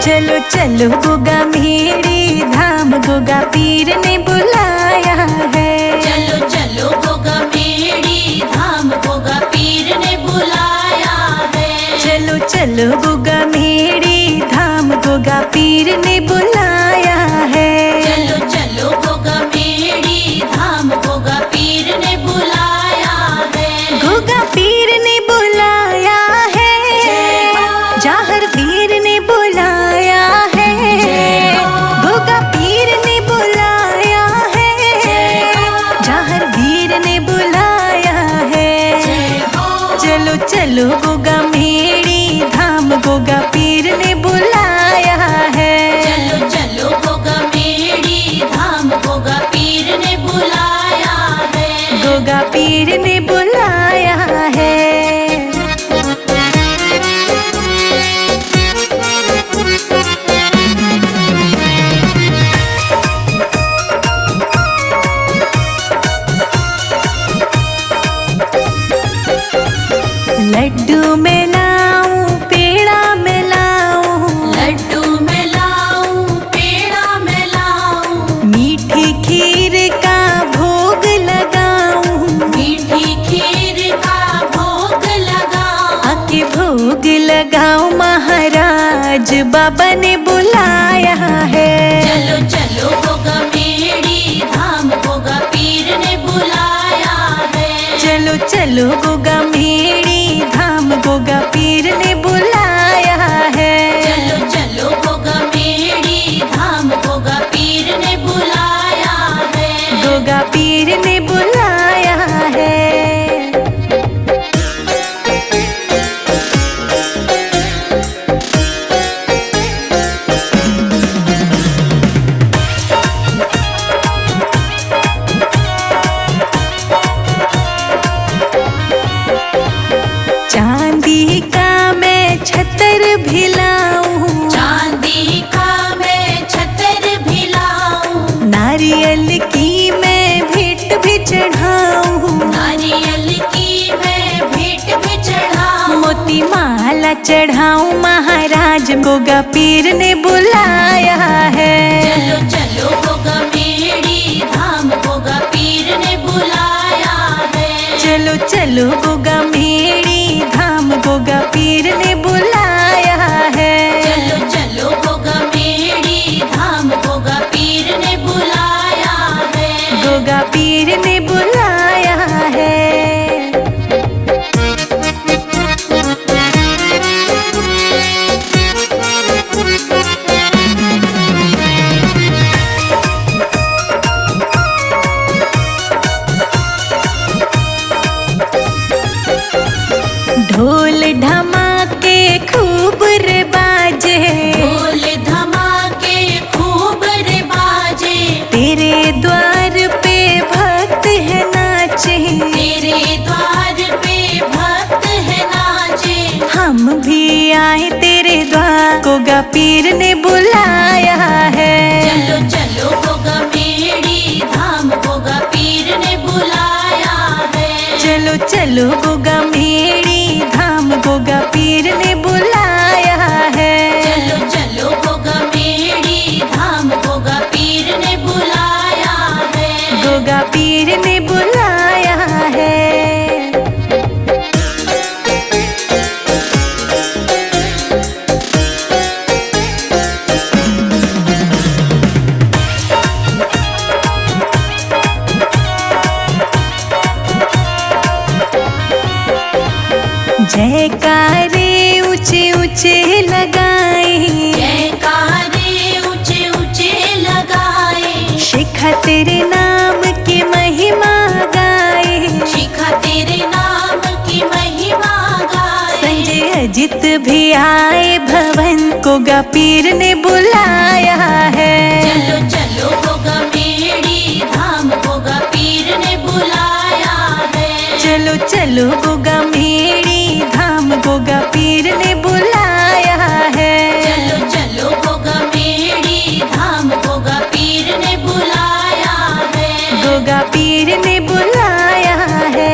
चलो चलो गोगा मेरी धाम, गोगा पीर ने बुलाया है। चलो चलो गोगा मेरी धाम, गोगा पीर ने बुलाया है। चलो चलो गोगा मेरी धाम, गोगा पीर ने बुलाया है। चलो चलो गोगा मेरी धाम, गोगा पीर ने बुलाया है। गोगा पीर ने बुलाया है, जाहर वीर ने बुलाया है। गोगा पीर ने बुलाया है, जाहर वीर ने बुलाया है। चलो चलो गोगा मेरी धाम, गोगा पीर ने बुलाया है। चलो चलो गोगा मेरी धाम, गोगा पीर ने बुलाया है। गोगा पीर ने बुलाया है। लड्डू में लाऊं पेड़ा में लाऊं, लड्डू में लाऊं पेड़ा में लाऊं, मीठी खीर का भोग लगाऊं। मीठी खीर का भोग लगाऊं। आके भोग लगाऊं, महाराज बाबा ने बुलाया है। चलो चलो गोगा मेरी धाम, गोगा पीर ने बुलाया है। चलो चलो गोगा मेरी धाम, गोगा पीर ने बुलाया है। चलो चलो गोगा मेरी धाम, गोगा पीर ने बुलाया है। गोगा पीर ने बुलाया है। चांदी का मैं छतर भी लाऊं, चांदी का मैं छतर भी लाऊं, नारियल की मैं भेंट भी चढ़ाऊं। नारियल की मैं भेंट भी चढ़ाऊं। मोती माला चढ़ाऊं, महाराज गोगा पीर ने बुलाया है। चलो चलो गोगा मेरी धाम, गोगा पीर ने बुलाया है। चलो चलो गोगा मेरी धाम, गोगा पीर ने बुलाया है। चलो चलो गोगा मेरी धाम, गोगा पीर ने बुलाया है। गोगा पीर ने बुलाया है। ढोल धमाके खूब रे बाजे, ढोल धमाके खूब रे बाजे, तेरे द्वार पे भक्त है नाचे। तेरे द्वार पे भक्त है नाचे। हम भी आए तेरे द्वार, गोगा पीर ने बुलाया है। चलो चलो गोगा मेरी धाम, गोगा पीर ने बुलाया है। चलो चलो गोगा मेरी धाम, गोगा पीर ने बुलाया है। चलो चलो गोगा मेरी धाम, गोगा पीर ने बुलाया है। गोगा पीर ने बुलाया है। जयकारे ऊंचे ऊंचे लगाए, जयकारे ऊंचे ऊंचे लगाए, शिखा तेरे नाम की महिमा गाए। शिखा तेरे नाम की महिमा गाए। संजय अजित भी आए भवन, गोगा पीर ने बुलाया है। चलो चलो गोगा मेरी धाम, गोगा पीर ने बुलाया है। चलो चलो गोगा मेरी धाम, गोगा पीर ने बुलाया है। चलो चलो गोगा मेरी धाम, गोगा पीर ने बुलाया है। गोगा पीर ने बुलाया है।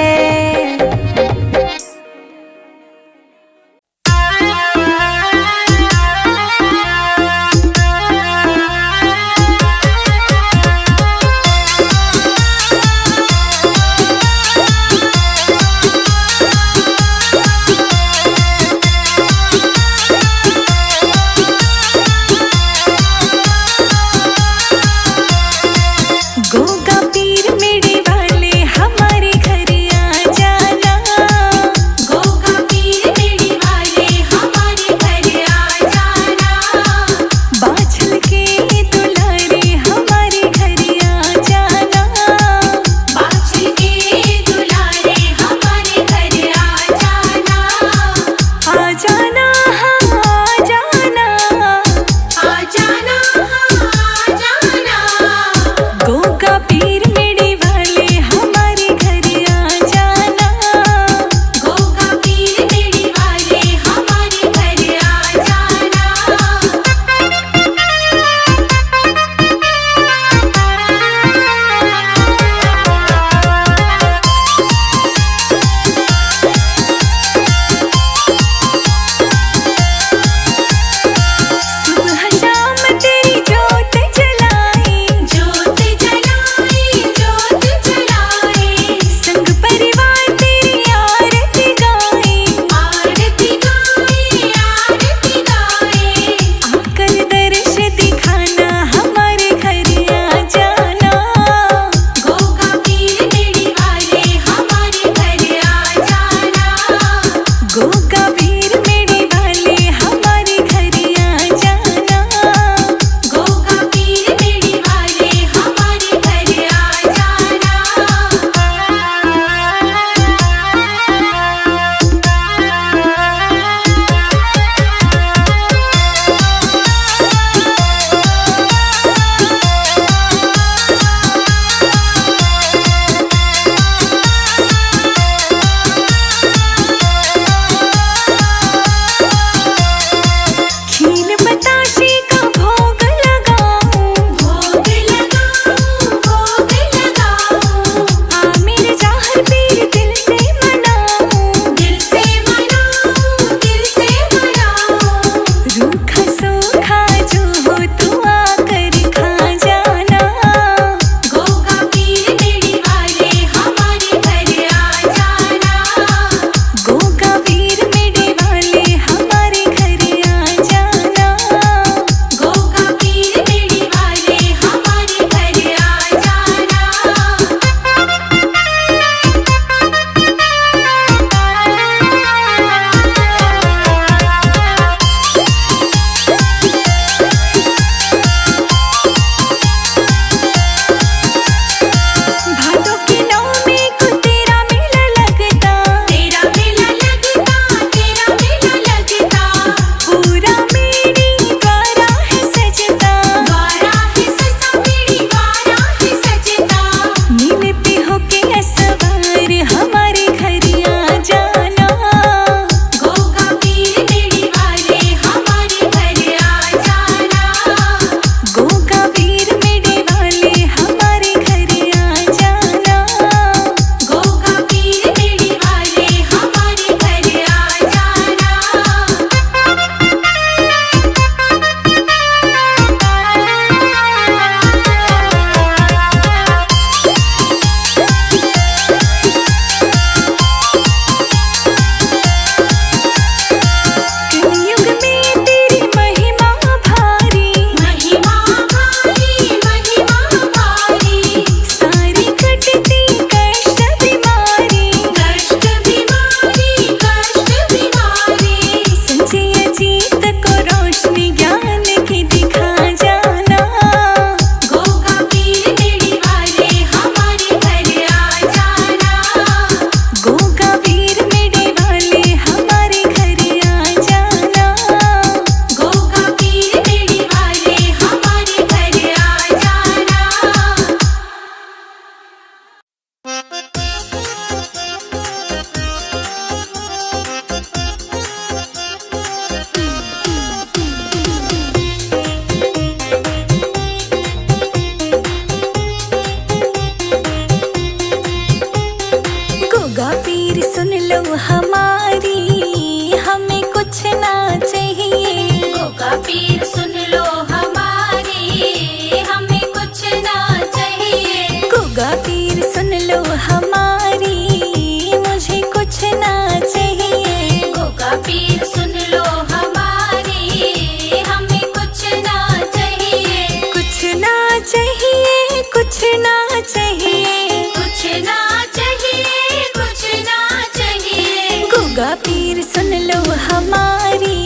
हमारी,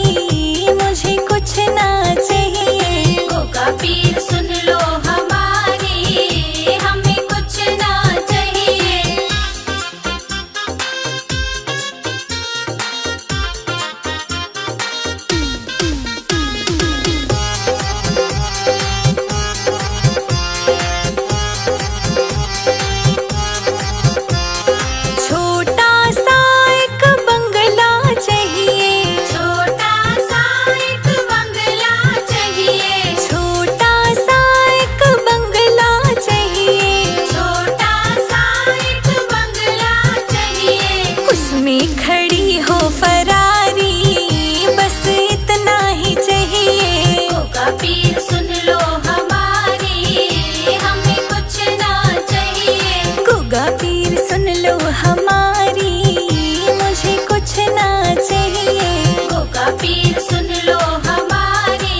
मुझे कुछ ना चाहिए। गोगा पीर सुन लो हमारी, हमें कुछ ना चाहिए। छोटा सा एक बंगला चाहिए, छोटा सा एक बंगला चाहिए। छोटा सा एक बंगला चाहिए। छोटा सा एक बंगला चाहिए। उसमें खड़ी हो फरारी, बस इतना ही चाहिए। गोगा पीर सुन लो हमारी, हमें कुछ ना चाहिए। गोगा पीर सुन लो हमारी, मुझे कुछ ना चाहिए। गोगा पीर सुन लो हमारी,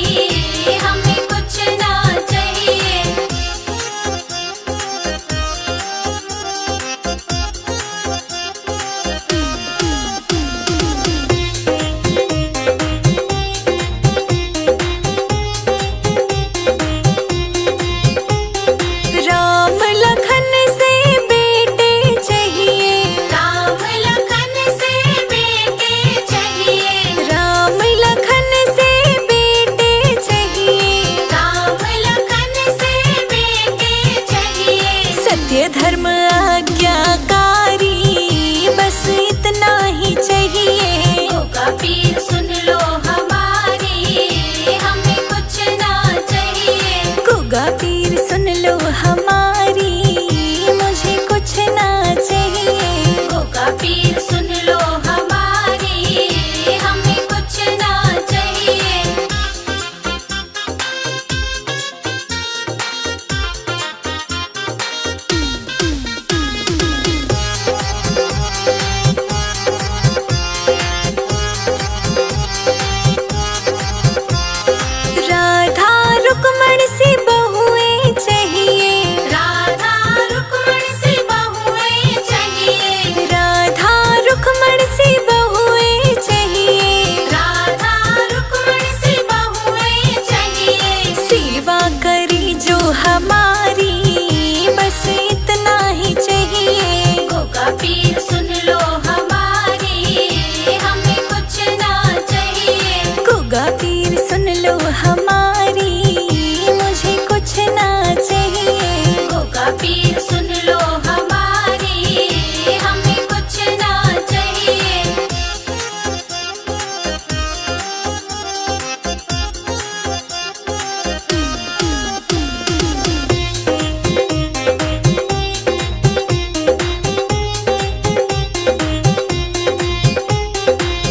हमें कुछ ना चाहिए। राम लखन से बेटे चाहिए। राम लखन से बेटे चाहिए। राम लखन से बेटे चाहिए। राम लखन से बेटे चाहिए। सत्य धर्म आज्ञाकारी, बस इतना ही चाहिए। गोगा पीर सुन लो हमारी, हमें कुछ ना चाहिए। गोगा पीर सुन लो हमारी, मुझे कुछ ना चाहिए। गोगा पीर सुन लो हमारी, हमें कुछ ना चाहिए। राधा रुक्मण सी बहुएं चाहिए। राधा रुक्मण सी बहुएं चाहिए। राधा रुक्मण सी बहुएं चाहिए। राधा रुक्मण सी बहुएं चाहिए। सेवा करी जो हमारी, बस इतना ही चाहिए। गोगा पीर सुन लो हमारी, हमें कुछ ना चाहिए। गोगा पीर सुन लो हमारी, मुझे कुछ ना चाहिए। गोगा पीर सुन लो हमारी, हमें कुछ ना चाहिए।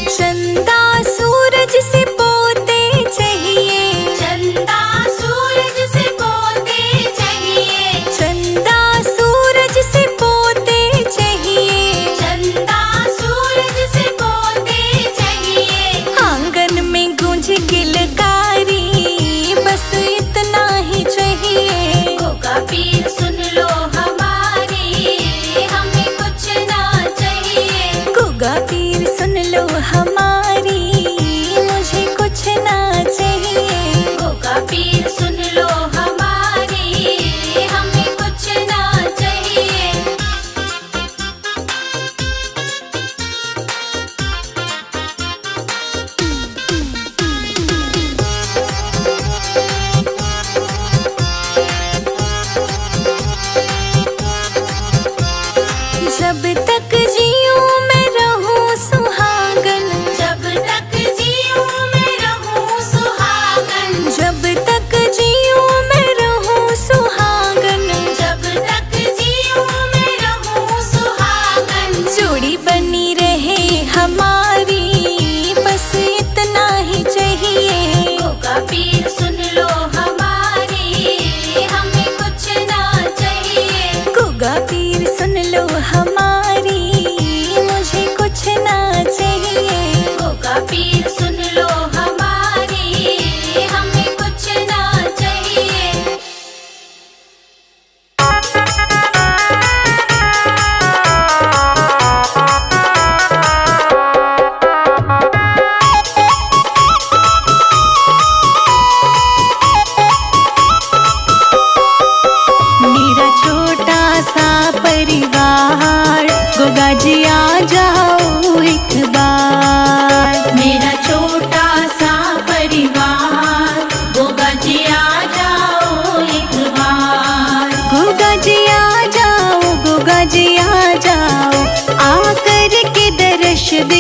चंदा सूरज से पोते चाहिए।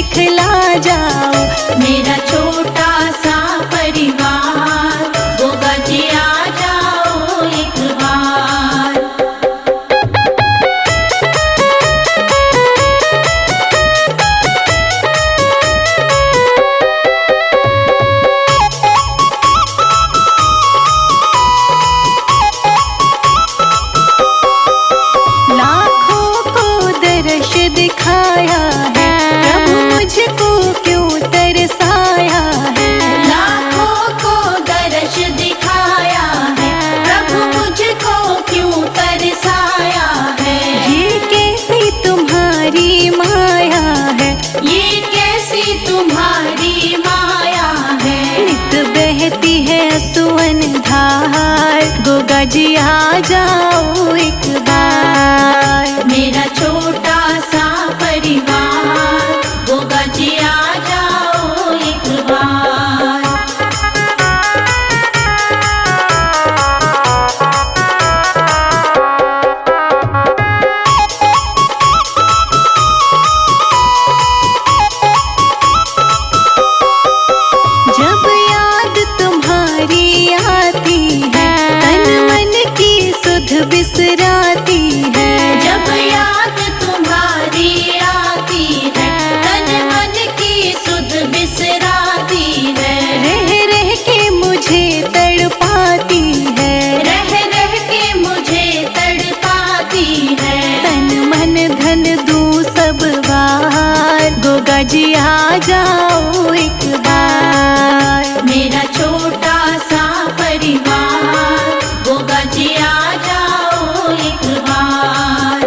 दिखला जाओ। मेरा छोटा सा परिवार, गोगा जी आ जाओ एक बार। लाखों को दर्श दिखाया है, प्रभु मुझको क्यों तरसाया है। लाखों को दर्श दिखाया है, प्रभु मुझको क्यों तरसाया है। ये कैसी तुम्हारी माया है, ये कैसी तुम्हारी माया है। नित बहती है सुवन धार, गोगा जी आ जाओ एक बार। मेरा छोटा सा परिवार, गोगा जी आ जाओ एक बार। जब याद तुम्हारी आती है, तन मन की सुध बिसराती है। जब याद तुम्हारी आती है, तन मन की सुध बिसराती है। रह रह के मुझे तड़पाती है, रह रह के मुझे तड़पाती है। तन मन धन दूं सब बार, गोगा जी आ जाओ एक बार। मेरा छोटा सा परिवार, गोगा जी आ जाओ एक बार।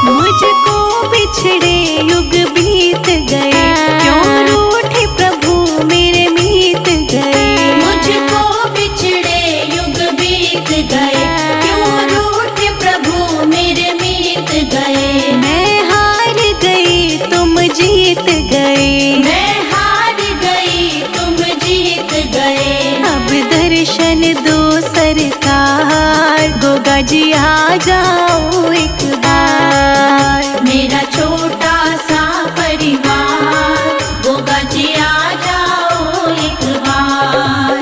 मुझको बिछड़े युग बीत गए, क्यों रूठे प्रभु मेरे मीत गए। मुझको बिछड़े युग बीत गए, क्यों रूठे प्रभु मेरे मीत गए। मैं हार गई तुम जीत गए, मैं हार गई तुम जीत गए। अब दर्शन दो सरकार, गोगा जी आ जाओ एक बार। मेरा छोटा सा परिवार, गोगा जी आ जाओ एक बार।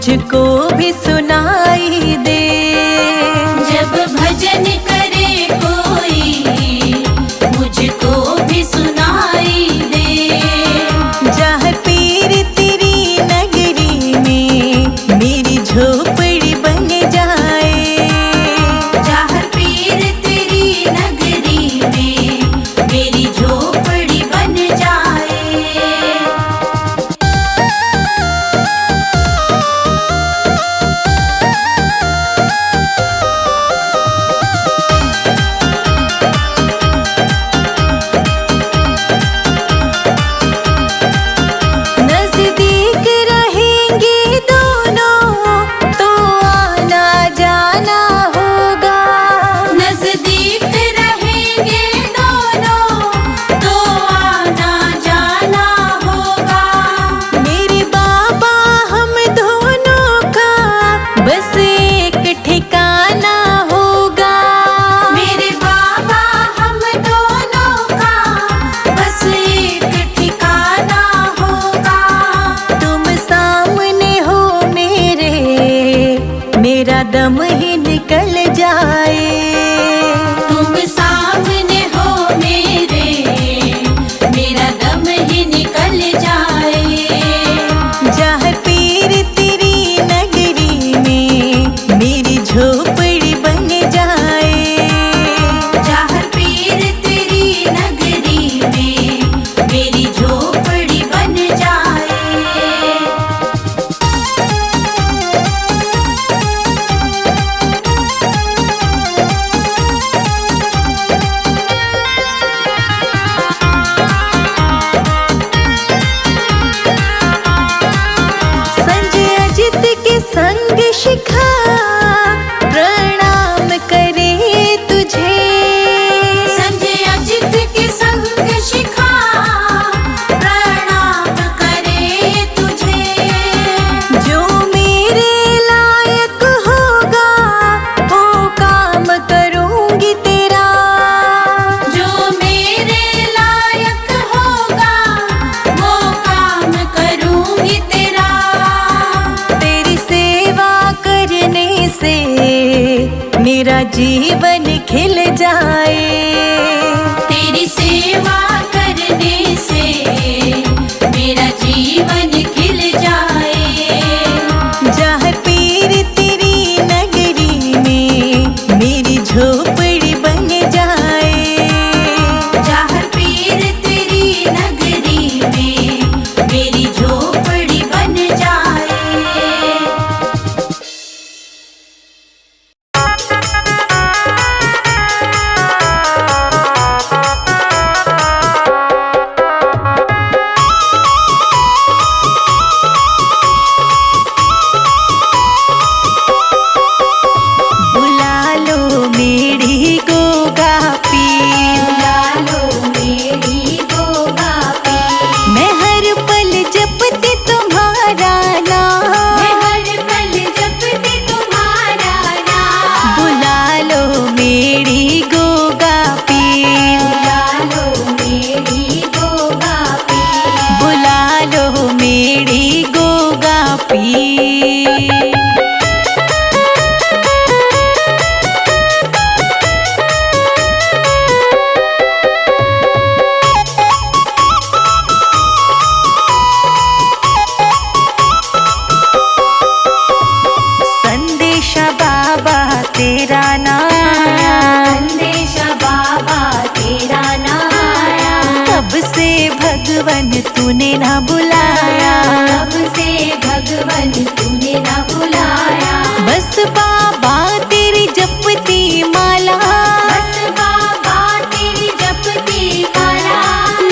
मुझको भी सुनाई दे। जब भजन करे कोई मुझको भी सुनाई दे। जहाँ पीर तेरी नगरी में मेरी झोपड़ी बन जाए। जहाँ पीर तेरी नगरी में मेरी झोपड़ी बन जाए। नजदीक रहेंगे दोनों तो आना जाना होगा। नजदीक रहेंगे दोनों तो आना जाना होगा। मेरे बाबा हम दोनों का बस एक ठिकाना होगा। मेरे बाबा हम दोनों का बस एक ठिकाना होगा। तुम सामने हो मेरा दम ही निकल जाए। तुम सामने हो मेरा दम ही निकल जाए। जहाँ पीर तेरी नगरी में मेरी झोपड़ी बन जाए। जहाँ पीर तेरी नगरी में मेरी झोपड़ी बन जाए। संजय अजित के संग शिखा प्रणाम करे तुझे। संजय अजित के संग शिखा प्रणाम करे तुझे। जो मेरे लायक होगा वो काम करूंगी तेरा। जो मेरे लायक होगा वो काम करूंगी तेरा। तेरी सेवा करने से मेरा जीवन खिल जाए। तेरी सेवा करने से मेरा जीवन खिल जाए। जहाँ पीर तेरी नगरी में मेरी झोपड़ी बन जाए। जहाँ पीर तेरी नगरी में मेरी झोपड़ी बन जाए। बुला लो मेरी गोगा पीर। बुला लो मेरी गोगा पीर। मैं हर पल जपती तुम्हारा नाम। मैं हर पल जपती तुम्हारा नाम। बुला लो मेरी गोगा पीर। बुला लो मेरी गोगा पीर। बुला लो मेरी गोगा पीर। संदेशा बाबा तेरा नाम। संदेशा बाबा तेरा नाम। कब से भगवन तूने ना बुलाया। कब से भगवन तूने ना बुलाया। बस बाबा तेरी जपती माला। बस बाबा तेरी जपती माला।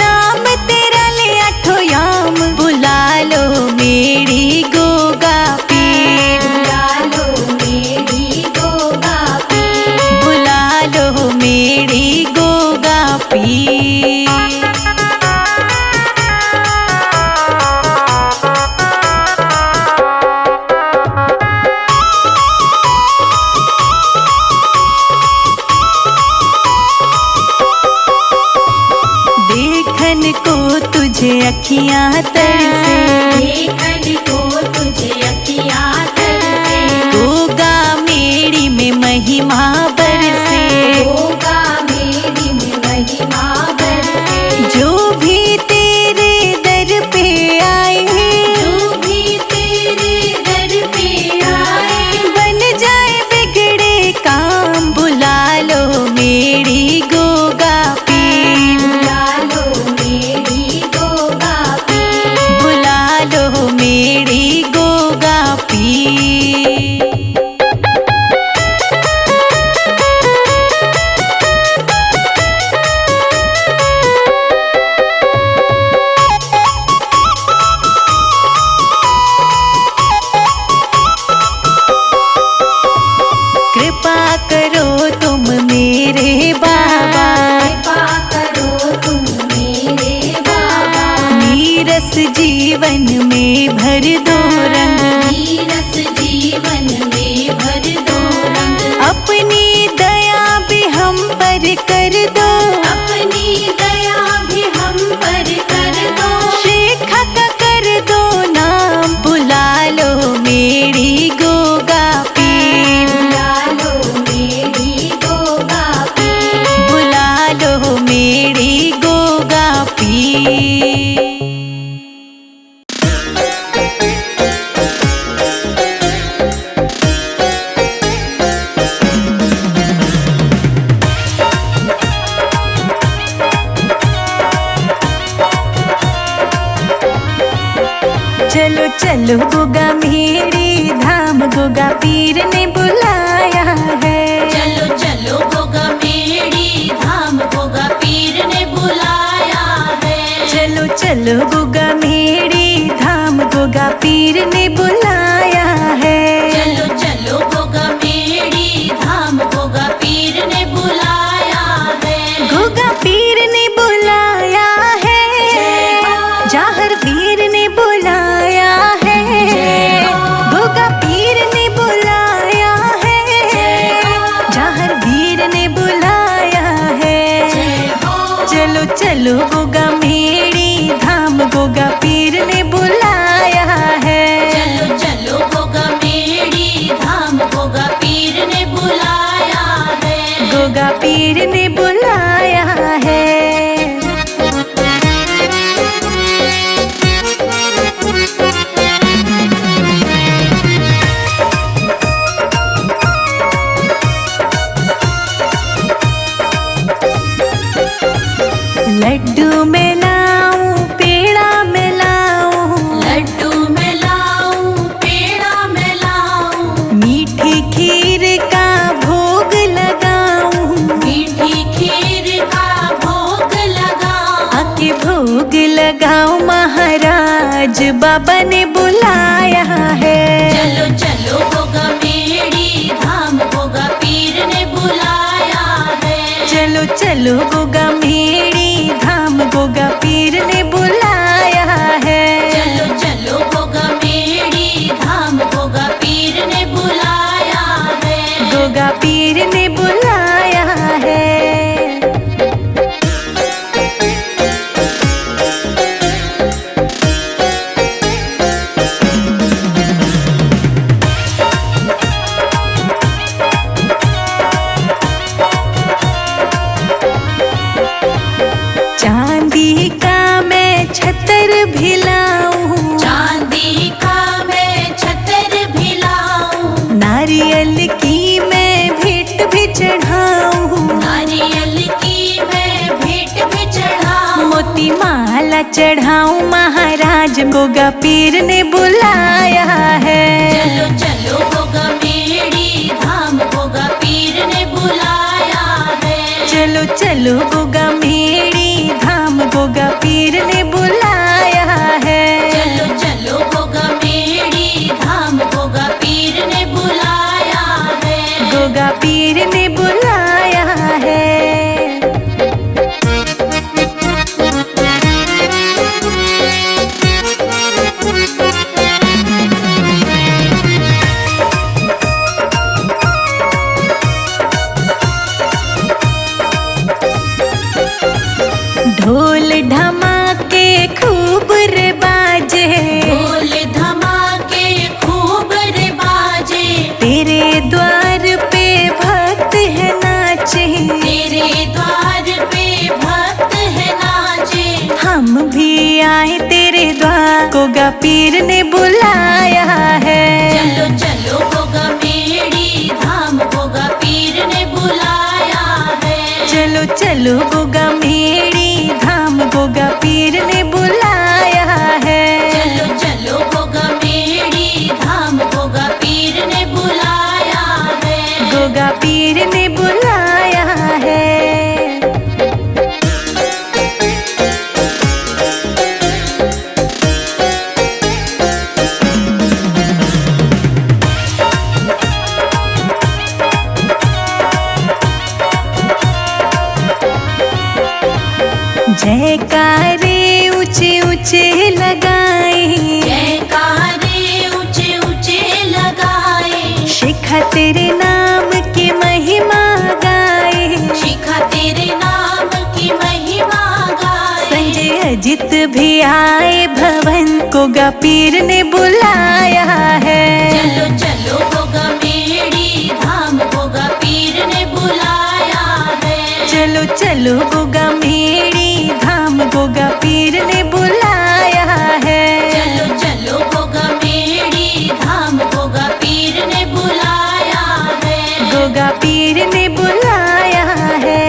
नाम तेरा ले आठो याम। बुला लो मेरी गोगा पीर। बुला लो मेरी गोगा पीर। बुला लो मेरी गोगा पीर। तुझे अखियाँ तरसे, देखन को तुझे अखियाँ महिमा बरसे, गोगा मेड़ी में महिमा बरसे। जो भी तेरे दर पे आए, जो भी तेरे दर पे आए, बन जाए बिगड़े काम। बुला लो मेरी गोगा पीर, बुला लो मेरी गोगा पीर, बुला लो मेरी गोगा पीर। कृपा करो तुम मेरे बाबा, कृपा करो तुम मेरे बाबा। नीरस जीवन में भर दो रंग, नीरस जीवन में भर दो रंग, अपनी दया भी हम पर कर दो। अपनी दया भी हम पर कर दो। शिखा का कर दो नाम, बुला लो मेरी गोगा पीर, बुला लो मेरी गोगा पीर, बुला लो मेरी गोगा पीर। चलो चलो गोगा मेरी धाम, गोगा पीर ने बुलाया है। चलो चलो गोगा मेड़ी धाम, गोगा पीर ने बुलाया है। चलो चलो गोगा मेरी धाम, गोगा पीर ने बुलाया है। चलो चलो गोगा मेड़ी धाम, गोगा पीर ने बुलाया है। गोगा पीर ने बुलाया है, जाहर वीर ने बुलाया है। गोगा पीर ने बुलाया है, जाहर वीर ने बुलाया है। चलो चलो गोगा मेरी धाम, गोगा पीर ने बुलाया है। चलो चलो गोगा मेड़ी धाम, गोगा पीर ने बुलाया है। गोगा पीर ने बुलाया है। लड्डू में लाऊं, पेड़ा में लाऊं, लड्डू में लाऊं, पेड़ा में लाऊं, मीठी खीर का भोग लगाऊं। मीठी खीर का भोग लगाऊं। आके भोग लगाऊं, महाराज बाबा ने बुलाया है। चलो चलो गोगा मेड़ी धाम, गोगा पीर ने बुलाया है। चलो चलो गोगा मेरी धाम, गोगा पीर ने बुलाया है। चलो चलो गोगा मेड़ी धाम, गोगा पीर ने बुलाया है। गोगा पीर ने बुलाया है। चांदी का मैं छतर भी लाऊं, चांदी का मैं छतर भी लाऊं, नारियल की मैं भेंट भी चढ़ाऊं। नारियल की मैं भेंट भी चढ़ाऊं। मोती माला चढ़ाऊं, महाराज गोगा पीर ने बुलाया है। चलो चलो गोगा मेड़ी धाम, गोगा पीर ने बुलाया है। चलो चलो गोगा मेरी धाम, गोगा पीर ने बुलाया है। चलो चलो गोगा मेड़ी धाम, गोगा पीर ने बुलाया है। गोगा पीर ने बुलाया है। ढोल धमाके खूब रे बाजे, ढोल धमाके खूब रे बाजे, तेरे द्वार पे गोगा पीर ने बुलाया है। चलो चलो गोगा मेड़ी धाम गोगा पीर ने बुलाया है। चलो चलो गोगा मेड़ी धाम गोगा पीर ने बुलाया है। चलो चलो गोगा मेड़ी धाम गोगा पीर ने बुलाया है। गोगा पीर ने बुलाया है। जयकारे ऊंचे ऊंचे लगाए, जयकारे ऊंचे ऊंचे लगाए। शिखा तेरे नाम की महिमा गाए, शिखा तेरे नाम की महिमा गाए। संजय अजित भी आए भवन गोगा पीर ने बुलाया है। चलो चलो गोगा मेड़ी धाम गोगा पीर ने बुलाया है। चलो चलो गोगा मेड़ी धाम गोगा पीर ने बुलाया है। चलो चलो गोगा मेड़ी धाम गोगा पीर ने बुलाया है। गोगा पीर ने बुलाया है।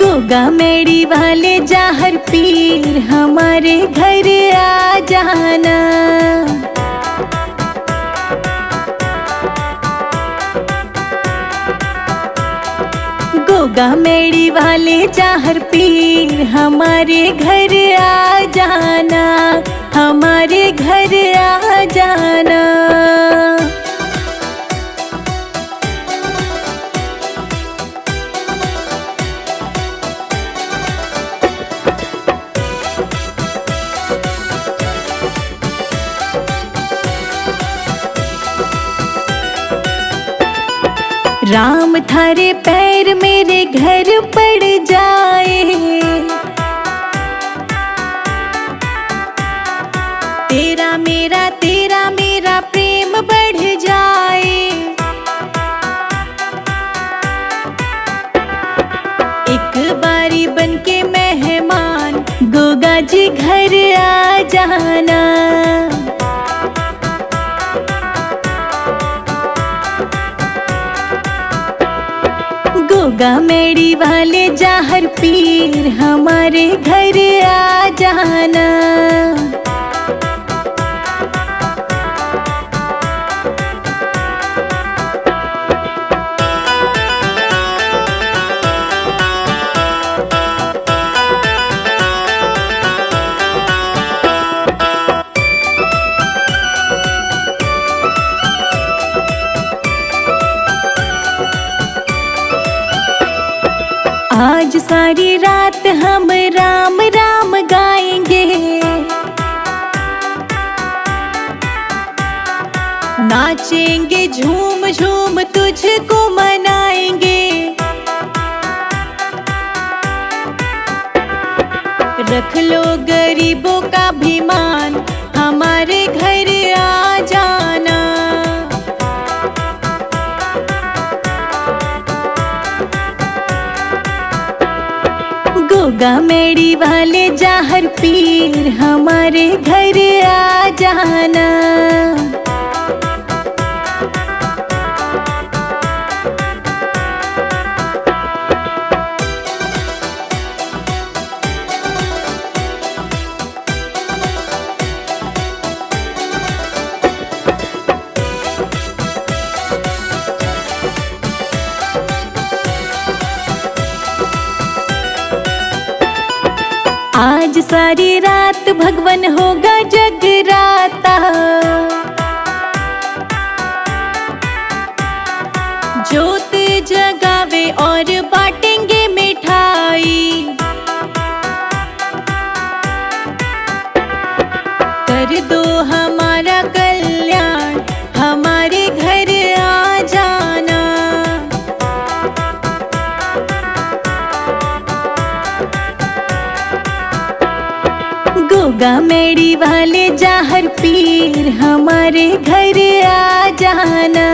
गोगा मेड़ी वाले जाहर पीर हमारे घर आ जाना। गोगा मेड़ी वाले जाहर पीर हमारे घर आ जाना, हमारे घर आ जाना। राम थारे पैर मेरे घर पड़ जाए, तेरा मेरा प्रेम बढ़ जाए। एक बारी बनके मेहमान गोगा जी घर आ जाना। गोगा मेड़ी वाले जाहर पीर हमारे घर आ जाना। आज सारी रात हम राम राम गाएंगे, नाचेंगे झूम झूम तुझको मनाएंगे। रख लो गरीबों का भी मान हमारे घर आ जाना। गोगा मेड़ी वाले जाहर पीर हमारे घर आ जाना। आज सारी रात भगवन होगा जगराता, जोत जगावे और बांटेंगे मिठाई। कर दो हमारा कल्याण हमारे घर आ जाना। गोगा मेड़ी वाले जाहर पीर हमारे घर आ जाना।